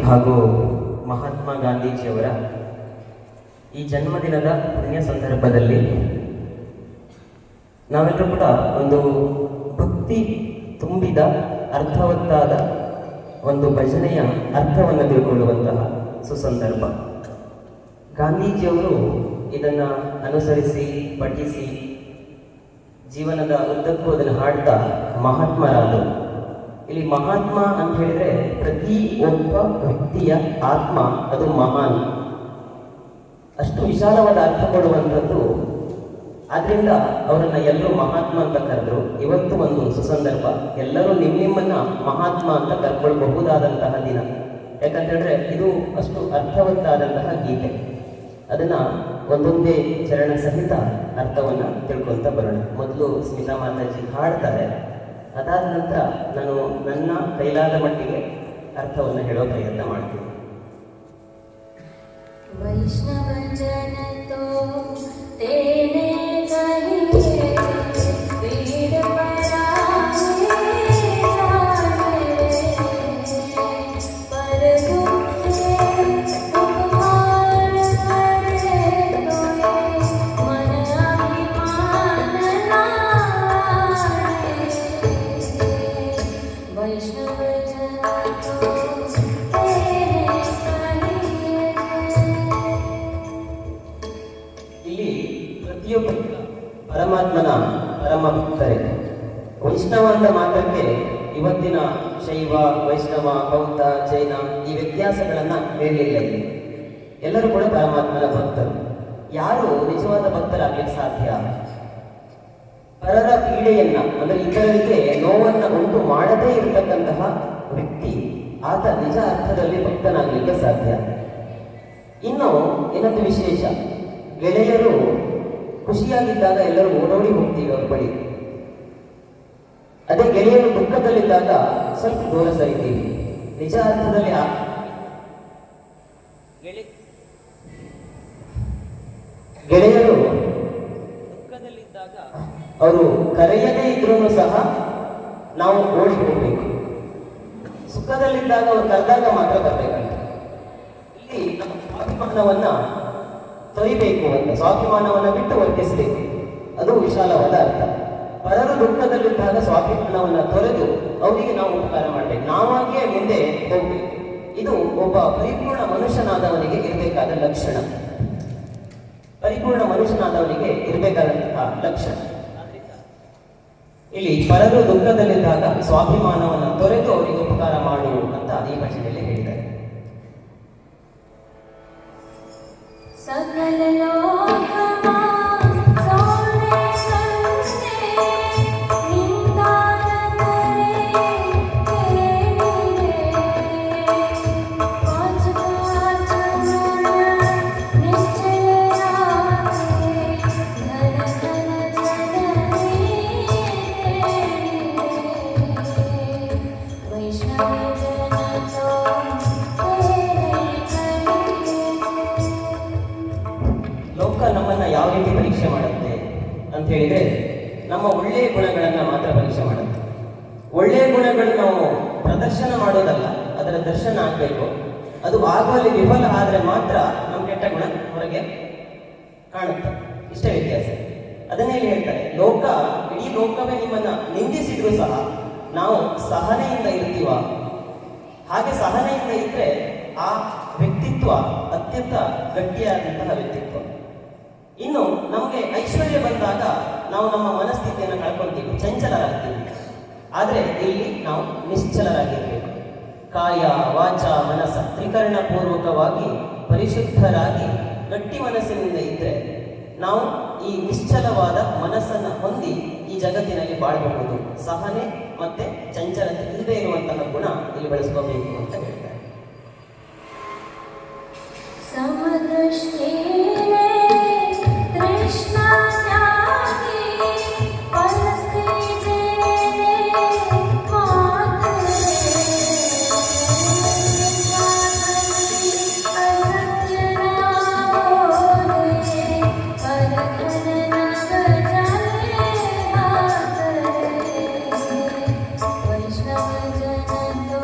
ಹಾಗೂ ಮಹಾತ್ಮ ಗಾಂಧೀಜಿಯವರ ಈ ಜನ್ಮದಿನದ ಪುಣ್ಯ ಸಂದರ್ಭದಲ್ಲಿ ನಾವೆಲ್ಲರೂ ಕೂಡ ಒಂದು ಭಕ್ತಿ ತುಂಬಿದ ಅರ್ಥವತ್ತಾದ ಒಂದು ಭಜನೆಯ ಅರ್ಥವನ್ನು ತಿಳ್ಕೊಳ್ಳುವಂತಹ ಸುಸಂದರ್ಭ. ಗಾಂಧೀಜಿಯವರು ಇದನ್ನು ಅನುಸರಿಸಿ ಪಠಿಸಿ ಜೀವನದ ಉದ್ದಕ್ಕೂ ಅದನ್ನು ಹಾಡ್ತಾ ಮಹಾತ್ಮರಾದರು. ಇಲ್ಲಿ ಮಹಾತ್ಮ ಅಂತ ಹೇಳಿದ್ರೆ ಪ್ರತಿ ಒಬ್ಬ ವ್ಯಕ್ತಿಯ ಆತ್ಮ ಅದು ಮಹಾನ್, ಅಷ್ಟು ವಿಶಾಲವಾದ ಅರ್ಥ ಕೊಡುವಂಥದ್ದು. ಆದ್ರಿಂದ ಅವರನ್ನ ಎಲ್ಲರೂ ಮಹಾತ್ಮ ಅಂತ ಕರೆದ್ರು. ಇವತ್ತು ಒಂದು ಸುಸಂದರ್ಭ, ಎಲ್ಲರೂ ನಿಮ್ಮನ್ನ ಮಹಾತ್ಮ ಅಂತ ಕರ್ಕೊಳ್ಬಹುದಾದಂತಹ ದಿನ. ಯಾಕಂತೇಳಿದ್ರೆ ಇದು ಅಷ್ಟು ಅರ್ಥವತ್ತಾದಂತಹ ಗೀತೆ. ಅದನ್ನ ಒಂದೊಂದೇ ಚರಣ ಸಹಿತ ಅರ್ಥವನ್ನ ತಿಳ್ಕೊಂತ ಬರೋಣ. ಮೊದಲು ಸ್ಮಿತಾ ಮಾತಾಜಿ ಹಾಡ್ತಾರೆ, ಅದಾದ ನಂತರ ನಾನು ನನ್ನ ಕೈಲಾದ ಮಟ್ಟಿಗೆ ಅರ್ಥವನ್ನು ಹೇಳೋ ಪ್ರಯತ್ನ ಮಾಡ್ತೀನಿ. ವೈಷ್ಣವ ಜನ ತೋ ತೇನೆ ಕಹಿಯೇ ವೇದ ಪರಾಯೇ ಪರದುಃಖೇ ಉಪಕಾರ करे तोये मन अभिमान लाए वैष्णव जन तो तेने कहिए. ಇಲ್ಲಿ ಪ್ರತಿಯೊಬ್ಬ ಪರಮಾತ್ಮನ ಪರಮ ಭಕ್ತರೇ. ವೈಷ್ಣವ ಅಂತ ಮಾತ್ರಕ್ಕೆ ಇವತ್ತಿನ ಶೈವ, ವೈಷ್ಣವ, ಬೌದ್ಧ, ಜೈನ ಈ ವ್ಯತ್ಯಾಸಗಳನ್ನ ಹೇಳಲಿಲ್ಲ. ಇಲ್ಲಿ ಎಲ್ಲರೂ ಕೂಡ ಪರಮಾತ್ಮನ ಭಕ್ತರು. ಯಾರು ನಿಜವಾದ ಭಕ್ತರಾಗಲಿಕ್ಕೆ ಸಾಧ್ಯ? ಪರರ ಪೀಡೆಯನ್ನ ಅಂದ್ರೆ ಇತರರಿಗೆ ನೋವನ್ನ ಉಂಟು ಮಾಡದೇ ಇರತಕ್ಕಂತಹ ವ್ಯಕ್ತಿ, ಆತ ನಿಜ ಅರ್ಥದಲ್ಲಿ ಭಕ್ತನಾಗಲಿಕ್ಕೆ ಸಾಧ್ಯ. ಇನ್ನು ಇನ್ನೊಂದು ವಿಶೇಷ, ಗೆಳೆಯರು ಖುಷಿಯಾಗಿದ್ದಾಗ ಎಲ್ಲರೂ ಓಡೋಡಿ ಹೋಗ್ತೀವಿ ಅವ್ರ ಬಳಿ. ಅದೇ ಗೆಳೆಯರು ದುಃಖದಲ್ಲಿದ್ದಾಗ ಸ್ವಲ್ಪ ದೂರ ಸರಿತೀವಿ. ನಿಜ ಅರ್ಥದಲ್ಲಿ ಗೆಳೆಯರು ದುಃಖದಲ್ಲಿದ್ದಾಗ ಅವರು ಕರೆಯದೇ ಇದ್ರೂ ಸಹ ನಾವು ಓಡಿ ಹೋಗ್ಬೇಕು. ಸುಖದಲ್ಲಿದ್ದಾಗ ಅವರು ಕರೆದಾಗ ಮಾತ್ರ ಬರಬೇಕಂತ. ಇಲ್ಲಿ ನಮ್ಮ ಸ್ವಾಭಿಮಾನವನ್ನ ತೊಯ್ಬೇಕು ಅಂತ, ಸ್ವಾಭಿಮಾನವನ್ನ ಬಿಟ್ಟು ವರ್ತಿಸಬೇಕು. ಅದು ವಿಶಾಲವಾದ ಅರ್ಥ. ಪರರು ದುಃಖದಲ್ಲಿದ್ದಾಗ ಸ್ವಾಭಿಮಾನವನ್ನ ತೊರೆದು ಅವರಿಗೆ ನಾವು ಉಪಕಾರ ಮಾಡಬೇಕು, ನಾವಾಗಿಯೇ ಮುಂದೆ ಹೋಗ್ಬೇಕು. ಇದು ಒಬ್ಬ ಪರಿಪೂರ್ಣ ಮನುಷ್ಯನಾದವನಿಗೆ ಇರಬೇಕಾದ ಲಕ್ಷಣ. ಪರಿಪೂರ್ಣ ಮನುಷ್ಯನಾದವನಿಗೆ ಇರಬೇಕಾದಂತಹ ಲಕ್ಷಣ. ಇಲ್ಲಿ ಪರರು ದುಃಖದಲ್ಲಿದ್ದಾಗ ಸ್ವಾಭಿಮಾನವನ್ನು ತೊರೆದು ಅವರಿಗೆ ಉಪಕಾರ ಮಾಡು ಅಂತ ಈ ಭಜನೆಯಲ್ಲಿ ಹೇಳಿದ್ದಾರೆ. सकल लोकमा सोने संते निंदा न करे पांच पांच मन निश्चय राखे धन धन जननी वैष्णव जन तो ಲೋಕ ನಮ್ಮನ್ನ ಯಾವ ರೀತಿ ಪರೀಕ್ಷೆ ಮಾಡುತ್ತೆ ಅಂತ ಹೇಳಿದ್ರೆ, ನಮ್ಮ ಒಳ್ಳೆಯ ಗುಣಗಳನ್ನ ಮಾತ್ರ ಪರೀಕ್ಷೆ ಮಾಡುತ್ತೆ. ಒಳ್ಳೆಯ ಗುಣಗಳು ನಾವು ಪ್ರದರ್ಶನ ಮಾಡೋದಲ್ಲ, ಅದರ ದರ್ಶನ ಆಗ್ಬೇಕು. ಅದು ಆಗುವಲ್ಲಿ ವಿಫಲ ಆದ್ರೆ ಮಾತ್ರ ನಮ್ಮ ಕೆಟ್ಟ ಗುಣ ಹೊರಗೆ ಕಾಣುತ್ತೆ. ಇಷ್ಟೇ ವ್ಯತ್ಯಾಸ. ಅದನ್ನೇ ಇಲ್ಲಿ ಹೇಳ್ತಾರೆ, ಲೋಕ, ಇಡೀ ಲೋಕವೇ ನಿಮ್ಮನ್ನ ನಿಂದಿಸಿದ್ರು ಸಹ ನಾವು ಸಹನೆಯಿಂದ ಇರ್ತೀವ. ಹಾಗೆ ಸಹನೆಯಿಂದ ಇದ್ರೆ ಆ ವ್ಯಕ್ತಿತ್ವ ಅತ್ಯಂತ ಗಟ್ಟಿಯಾದಂತಹ ವ್ಯಕ್ತಿತ್ವ. ಇನ್ನು ನಮಗೆ ಐಶ್ವರ್ಯ ಬಂದಾಗ ನಾವು ನಮ್ಮ ಮನಸ್ಥಿತಿಯನ್ನು ಕಳ್ಕೊಳ್ತೀವಿ, ಚಂಚಲರಾಗ್ತೀವಿ. ಆದರೆ ಇಲ್ಲಿ ನಾವು ನಿಶ್ಚಲರಾಗಿರ್ಬೇಕು. ಕಾಯ ವಾಚ ಮನಸ್ಸ ತ್ರಿಕರಣ ಪೂರ್ವಕವಾಗಿ ಪರಿಶುದ್ಧರಾಗಿ ಗಟ್ಟಿ ಮನಸ್ಸಿನಿಂದ ಇದ್ರೆ ನಾವು ಈ ನಿಶ್ಚಲವಾದ ಮನಸ್ಸನ್ನು ಹೊಂದಿ ಈ ಜಗತ್ತಿನಲ್ಲಿ ಬಾಳಬಹುದು. ಸಹನೆ ಮತ್ತೆ ಚಂಚಲತೆ ಇಲ್ಲದೆ ಇರುವಂತಹ ಗುಣ ಇಲ್ಲಿ ಬೆಳೆಸ್ಕೋಬೇಕು ಅಂತ ಹೇಳ್ತಾರೆ. ಸಮದೃಷ್ಟಿ कृष्ण त्यागी परस्त्री जेने मातरे असत्य ना बोले परघन नग जले मातरे वैष्णव जन तो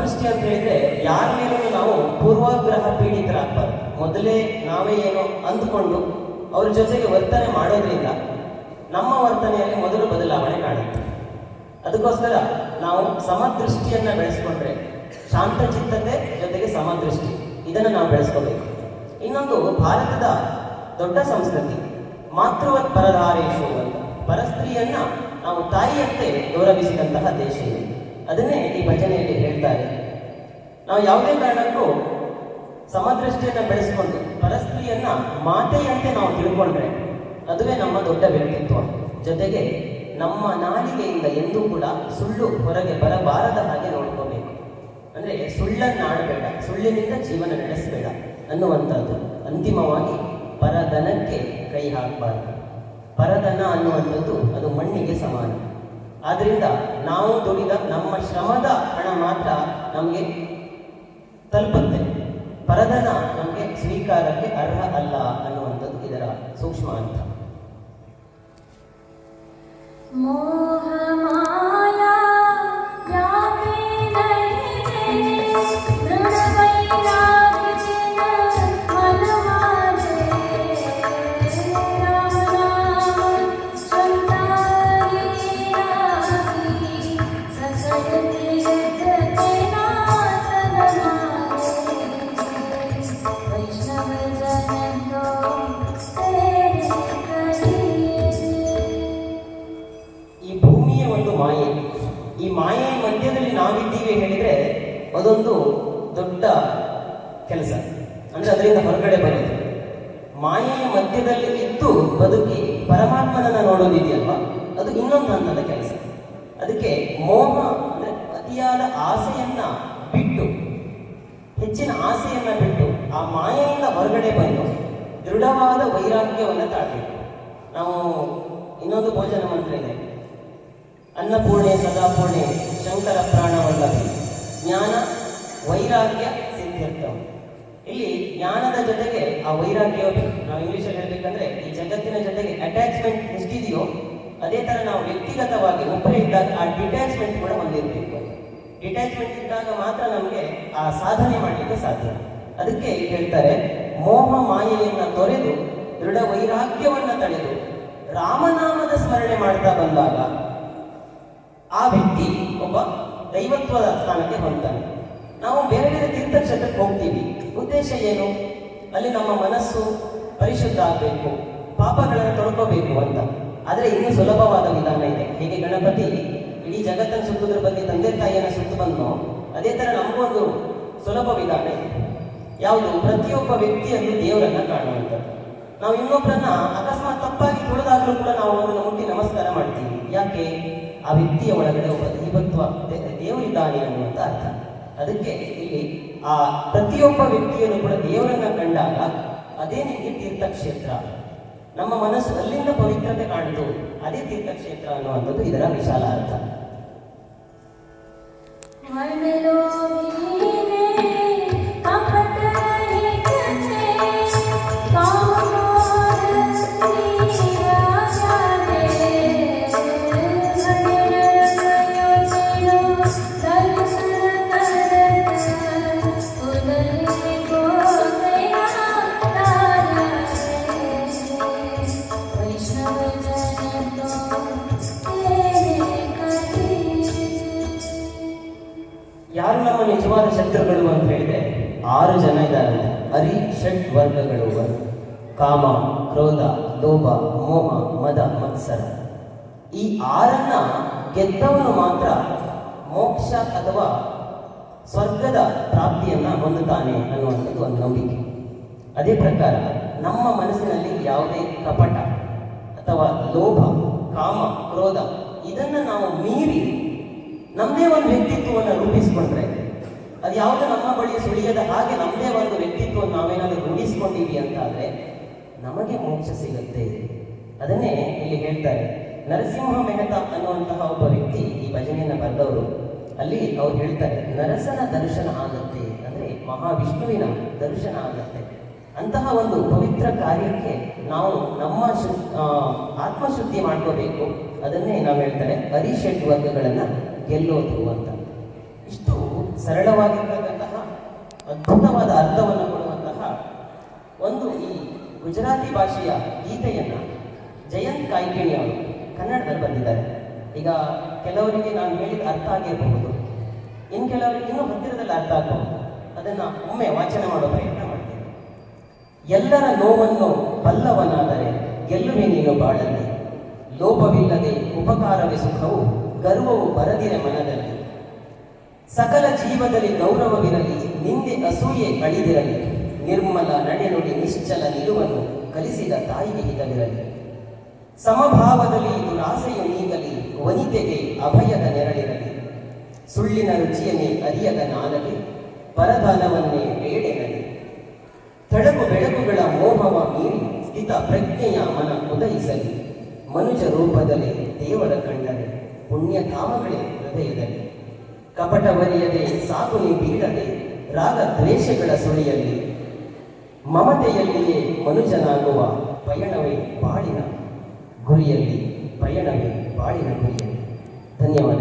ಸಮದೃಷ್ಟಿ ಅಂತ ಹೇಳಿದ್ರೆ ಯಾರ ಮೇಲೂ ನಾವು ಪೂರ್ವಾಗ್ರಹ ಪೀಡಿತರಾಗಬಾರ್ದು. ಮೊದಲೇ ನಾವೇ ಏನೋ ಅಂದುಕೊಂಡು ಅವ್ರ ಜೊತೆಗೆ ವರ್ತನೆ ಮಾಡೋದ್ರಿಂದ ನಮ್ಮ ವರ್ತನೆಯಲ್ಲಿ ಮೊದಲು ಬದಲಾವಣೆ ಕಾಣುತ್ತೆ. ಅದಕ್ಕೋಸ್ಕರ ನಾವು ಸಮದೃಷ್ಟಿಯನ್ನ ಬೆಳೆಸ್ಕೊಂಡ್ರೆ, ಶಾಂತಚಿತ್ತತೆ ಜೊತೆಗೆ ಸಮದೃಷ್ಟಿ, ಇದನ್ನು ನಾವು ಬೆಳೆಸ್ಕೋಬೇಕು. ಇನ್ನೊಂದು ಭಾರತದ ದೊಡ್ಡ ಸಂಸ್ಕೃತಿ ಮಾತೃವತ್ ಪರಧಾರೇಶು ಅಂತ, ಪರಸ್ತ್ರೀಯನ್ನ ನಾವು ತಾಯಿಯಂತೆ ಗೌರವಿಸಿದಂತಹ ದೇಶ ಇದೆ. ಅದನ್ನೇ ಈ ಭಜನೆಯಲ್ಲಿ ಹೇಳ್ತಾರೆ. ನಾವು ಯಾವುದೇ ಕಾರಣಕ್ಕೂ ಸಮದೃಷ್ಟಿಯನ್ನ ಬೆಳೆಸಿಕೊಂಡು ಪರಸ್ತ್ರೀಯನ್ನ ಮಾತೆಯಂತೆ ನಾವು ತಿಳ್ಕೊಂಡ್ರೆ ಅದುವೇ ನಮ್ಮ ದೊಡ್ಡ ವ್ಯಕ್ತಿತ್ವ. ಜೊತೆಗೆ ನಮ್ಮ ನಾಲಿಗೆಯಿಂದ ಎಂದೂ ಕೂಡ ಸುಳ್ಳು ಹೊರಗೆ ಬರಬಾರದ ಹಾಗೆ ನೋಡ್ಕೋಬೇಕು. ಅಂದ್ರೆ ಸುಳ್ಳನ್ನು ಆಡಬೇಡ, ಸುಳ್ಳಿನಿಂದ ಜೀವನ ನಡೆಸಬೇಡ ಅನ್ನುವಂಥದ್ದು. ಅಂತಿಮವಾಗಿ ಪರಧನಕ್ಕೆ ಕೈ ಹಾಕಬಾರದು. ಪರಧನ ಅನ್ನುವಂಥದ್ದು ಅದು ಮಣ್ಣಿಗೆ ಸಮಾನ. ಆದ್ರಿಂದ ನಾವು ದುಡಿದ ನಮ್ಮ ಶ್ರಮದ ಹಣ ಮಾತ್ರ ನಮಗೆ ತಲುಪುತ್ತೆ. ಪರಧನ ನಮಗೆ ಸ್ವೀಕಾರಕ್ಕೆ ಅರ್ಹ ಅಲ್ಲ ಅನ್ನುವಂಥದ್ದು ಇದರ ಸೂಕ್ಷ್ಮ ಅರ್ಥ. मोह माया यावे नहीं दृढ़ वैराग्य जिन मन मारे राम नाम संतारी रागी सकल तीर्थ के नाथ नमारे वैष्णव जन तो तेरे करीब। ಈ ಭೂಮಿಯ ಒಂದು ಮಾಯೆ, ಈ ಮಾಯೆಯ ಮಧ್ಯದಲ್ಲಿ ನಾವಿದ್ದೀವಿ ಹೇಳಿದ್ರೆ ಅದೊಂದು ದೊಡ್ಡ ಕೆಲಸ. ಅಂದ್ರೆ ಅದರಿಂದ ಹೊರಗಡೆ ಬರೋದು. ಮಾಯೆಯ ಮಧ್ಯದಲ್ಲಿ ಇದ್ದು ಬದುಕಿ ಪರಮಾತ್ಮನನ್ನ ನೋಡೋದಿದೆಯಲ್ವಾ, ಅದು ಇನ್ನೊಂದು ಹಂತದ ಕೆಲಸ. ಅದಕ್ಕೆ ಮೋಹ ಅಂದ್ರೆ ಅತಿಯಾದ ಆಸೆಯನ್ನ ಬಿಟ್ಟು, ಹೆಚ್ಚಿನ ಆಸೆಯನ್ನ ಬಿಟ್ಟು ಆ ಮಾಯೆಯಿಂದ ಹೊರಗಡೆ ಬಂದು ದೃಢವಾದ ವೈರಾಗ್ಯವನ್ನ ತಾಳಬೇಕು. ನಾವು ಇನ್ನೊಂದು ಭೋಜನ ಮಂತ್ರ ಇದೆ, ಅನ್ನಪೂರ್ಣೆ ಸದಾಪೂರ್ಣೆ ಶಂಕರ ಪ್ರಾಣವಲ್ಲಭಿ ಜ್ಞಾನ ವೈರಾಗ್ಯ ಸಿದ್ಧಾರ್ಥಂ. ಇಲ್ಲಿ ಜ್ಞಾನದ ಜೊತೆಗೆ ಆ ವೈರಾಗ್ಯ, ನಾವು ಇಂಗ್ಲಿಷಲ್ಲಿ ಹೇಳ್ಬೇಕಂದ್ರೆ ಈ ಜಗತ್ತಿನ ಜೊತೆಗೆ ಅಟ್ಯಾಚ್ಮೆಂಟ್ ಎಷ್ಟಿದೆಯೋ ಅದೇ ತರ ನಾವು ವ್ಯಕ್ತಿಗತವಾಗಿ ಒಬ್ಬರೇ ಇದ್ದಾಗ ಆ ಡಿಟ್ಯಾಚ್ಮೆಂಟ್ ಕೂಡ ಹೊಂದಿರಬೇಕು. ಡಿಟ್ಯಾಚ್ಮೆಂಟ್ ಇದ್ದಾಗ ಮಾತ್ರ ನಮಗೆ ಆ ಸಾಧನೆ ಮಾಡಲಿಕ್ಕೆ ಸಾಧ್ಯ. ಅದಕ್ಕೆ ಹೇಳ್ತಾರೆ, ಮೋಹ ಮಾಯೆಯನ್ನ ತೊರೆದು ದೃಢ ವೈರಾಗ್ಯವನ್ನ ತಳೆದು ರಾಮನಾಮದ ಸ್ಮರಣೆ ಮಾಡ್ತಾ ಬಂದಾಗ ಆ ವ್ಯಕ್ತಿ ಒಬ್ಬ ದೈವತ್ವದ ಸ್ಥಾನಕ್ಕೆ ಹೊಂದ್ತಾನೆ. ನಾವು ಬೇರೆ ಬೇರೆ ತೀರ್ಥಕ್ಷೇತ್ರಕ್ಕೆ ಹೋಗ್ತೀವಿ, ಉದ್ದೇಶ ಏನು? ಅಲ್ಲಿ ನಮ್ಮ ಮನಸ್ಸು ಪರಿಶುದ್ಧ ಆಗಬೇಕು, ಪಾಪಗಳನ್ನು ತೊಳ್ಕೋಬೇಕು ಅಂತ. ಆದರೆ ಇನ್ನೂ ಸುಲಭವಾದ ವಿಧಾನ ಇದೆ. ಹೇಗೆ ಗಣಪತಿ ಇಡೀ ಜಗತ್ತನ್ನು ಸುತ್ತುದ್ರ ಬಗ್ಗೆ ತಂದೆ ತಾಯಿಯನ್ನು ಸುತ್ತು ಬಂದೋ, ಅದೇ ತರ ನಮಗೊಂದು ಸುಲಭ ವಿಧಾನ ಇದೆ. ಯಾವುದು? ಪ್ರತಿಯೊಬ್ಬ ವ್ಯಕ್ತಿಯನ್ನು ದೇವರನ್ನ ಕಾಣುವಂಥದ್ದು. ನಾವು ಇನ್ನೊಬ್ಬರನ್ನ ಅಕಸ್ಮಾತ್ ತಪ್ಪಾಗಿ ತುಳಿದಾಗಲೂ ಕೂಡ ನಾವು ಅವರನ್ನು ಮುಟ್ಟಿ ನಮಸ್ಕಾರ ಮಾಡ್ತೀವಿ. ಯಾಕೆ? ಆ ವ್ಯಕ್ತಿಯ ಒಳಗಡೆ ಒಬ್ಬ ದೈವತ್ವ ದೇವರಿದ್ದಾನೆ ಅನ್ನುವಂಥ ಅರ್ಥ. ಅದಕ್ಕೆ ಇಲ್ಲಿ ಆ ಪ್ರತಿಯೊಬ್ಬ ವ್ಯಕ್ತಿಯನ್ನು ಕೂಡ ದೇವರನ್ನ ಕಂಡಾಗ ಅದೇ ನಿಮಗೆ ತೀರ್ಥಕ್ಷೇತ್ರ. ನಮ್ಮ ಮನಸ್ಸು ಅಲ್ಲಿಂದ ಪವಿತ್ರತೆ ಕಾಣ್ತು, ಅದೇ ತೀರ್ಥಕ್ಷೇತ್ರ ಅನ್ನುವಂಥದ್ದು ಇದರ ವಿಶಾಲ ಅರ್ಥ. ಯಾರು ನಮ್ಮ ನಿಜವಾದ ಶತ್ರುಗಳು ಅಂತ ಹೇಳಿದ್ರೆ 6 ಜನ ಇದ್ದಾರೆ. ಹರಿ ಷಡ್ ವರ್ಗಗಳು: ಕಾಮ, ಕ್ರೋಧ, ಲೋಭ, ಮೋಹ, ಮದ, ಮತ್ಸರ. ಈ 6ನ್ನ ಗೆದ್ದವನು ಮಾತ್ರ ಮೋಕ್ಷ ಅಥವಾ ಸ್ವರ್ಗದ ಪ್ರಾಪ್ತಿಯನ್ನ ಹೊಂದುತ್ತಾನೆ ಅನ್ನುವಂಥದ್ದು ಒಂದು ನಂಬಿಕೆ. ಅದೇ ಪ್ರಕಾರ ನಮ್ಮ ಮನಸ್ಸಿನಲ್ಲಿ ಯಾವುದೇ ಕಪಟ ಅಥವಾ ಲೋಭ, ಕಾಮ, ಕ್ರೋಧ ಇದನ್ನ ನಾವು ಮೀರಿ ನಮ್ಮದೇ ಒಂದು ವ್ಯಕ್ತಿತ್ವವನ್ನು ರೂಪಿಸಿಕೊಂಡ್ರೆ, ಅದು ಯಾವುದು ನಮ್ಮ ಬಳಿ ಸುಳಿಯದ ಹಾಗೆ ನಮ್ಮದೇ ಒಂದು ವ್ಯಕ್ತಿತ್ವವನ್ನು ನಾವೇನಾದರೂ ರೂಢಿಸಿಕೊಂಡಿವಿ ಅಂತ ಆದ್ರೆ ನಮಗೆ ಮೋಕ್ಷ ಸಿಗುತ್ತೆ. ಅದನ್ನೇ ಇಲ್ಲಿ ಹೇಳ್ತಾರೆ. ನರಸಿಂಹ ಮೆಹತಾ ಅನ್ನುವಂತಹ ಒಬ್ಬ ವ್ಯಕ್ತಿ ಈ ಭಜನೆಯನ್ನು ಬರೆದವರು. ಅಲ್ಲಿ ಅವ್ರು ಹೇಳ್ತಾರೆ, ನರಸನ ದರ್ಶನ ಆಗತ್ತೆ ಅಂದ್ರೆ ಮಹಾವಿಷ್ಣುವಿನ ದರ್ಶನ ಆಗತ್ತೆ. ಅಂತಹ ಒಂದು ಪವಿತ್ರ ಕಾರ್ಯಕ್ಕೆ ನಾವು ನಮ್ಮ ಆತ್ಮಶುದ್ಧಿ ಮಾಡ್ಕೋಬೇಕು. ಅದನ್ನೇ ನಾವು ಹೇಳ್ತಾರೆ ಹರಿಷಡ್ ವರ್ಗಗಳನ್ನ ಗೆಲ್ಲೋದು ಅಂತ. ಇಷ್ಟು ಸರಳವಾಗಿರ್ತಕ್ಕಂತಹ ಅದ್ಭುತವಾದ ಅರ್ಥವನ್ನು ಕೊಡುವಂತಹ ಒಂದು ಈ ಗುಜರಾತಿ ಭಾಷೆಯ ಗೀತೆಯನ್ನ ಜಯಂತ್ ಕಾಯ್ಕಿಣಿ ಅವರು ಕನ್ನಡದಲ್ಲಿ ಬಂದಿದ್ದಾರೆ. ಈಗ ಕೆಲವರಿಗೆ ನಾನು ಹೇಳಿದ ಅರ್ಥ ಆಗಿರಬಹುದು, ಇನ್ನು ಕೆಲವರಿಗೆ ಇನ್ನೂ ಹತ್ತಿರದಲ್ಲಿ ಅರ್ಥ ಆಗಬಹುದು. ಅದನ್ನ ಒಮ್ಮೆ ವಾಚನ ಮಾಡೋ ಪ್ರಯತ್ನ ಮಾಡ್ತೀನಿ. ಎಲ್ಲರ ನೋವನ್ನು ಬಲ್ಲವನಾದರೆ ಗೆಲ್ಲುವೆ ನೀನು ಬಾಳಲ್ಲಿ, ಲೋಪವಿಲ್ಲದೆ ಉಪಕಾರವೇ ಸುಖವು, ಗರ್ವವು ಬರದಿರೆ ಮನದಲ್ಲಿ. ಸಕಲ ಜೀವದಲ್ಲಿ ಗೌರವವಿರಲಿ, ನಿಂದೆ ಅಸೂಯೆ ಅಳಿದಿರಲಿ, ನಿರ್ಮಲ ನಡೆನುಡಿ ನಿಶ್ಚಲ ನಿಲುವನ್ನು ಕಲಿಸಿದ ತಾಯಿಗೆ ಹಿತವಿರಲಿ. ಸಮಭಾವದಲ್ಲಿ ದುರಾಸೆಯು ನೀಗಲಿ, ವನಿತೆಗೆ ಅಭಯದ ನೆರಳಿರಲಿ. ಸುಳ್ಳಿನ ರುಚಿಯನ್ನೇ ಅರಿಯದ ನಾಲಗೆ, ಪರದಾನವನ್ನೇ ಬೇಡೆನಲಿ. ತಳಕು ಬೆಳಕುಗಳ ಮೋಹವ ಮೀರಿ ಸ್ಥಿತ ಪ್ರಜ್ಞೆಯ ಮನ ಉದಯಿಸಲಿ. ಮನುಜ ರೂಪದಲ್ಲಿ ದೇವರ ಕಂಡರೆ ಪುಣ್ಯಧಾಮಗಳೇ ಹೃದಯದಲ್ಲಿ. ಕಪಟವರಿಯದೆ ಸಾಗುನಿ ಬೀಳದೆ ರಾಗ ದ್ವೇಷಗಳ ಸುಳಿಯಲ್ಲಿ. ಮಮತೆಯಲ್ಲಿಯೇ ಮನುಜನಾಗುವ ಪಯಣವೇ ಬಾಳಿನ ಗುರಿಯಲ್ಲಿ, ಪಯಣವೇ ಬಾಳಿನ ಗುರಿಯಲ್ಲಿ. ಧನ್ಯವಾದ.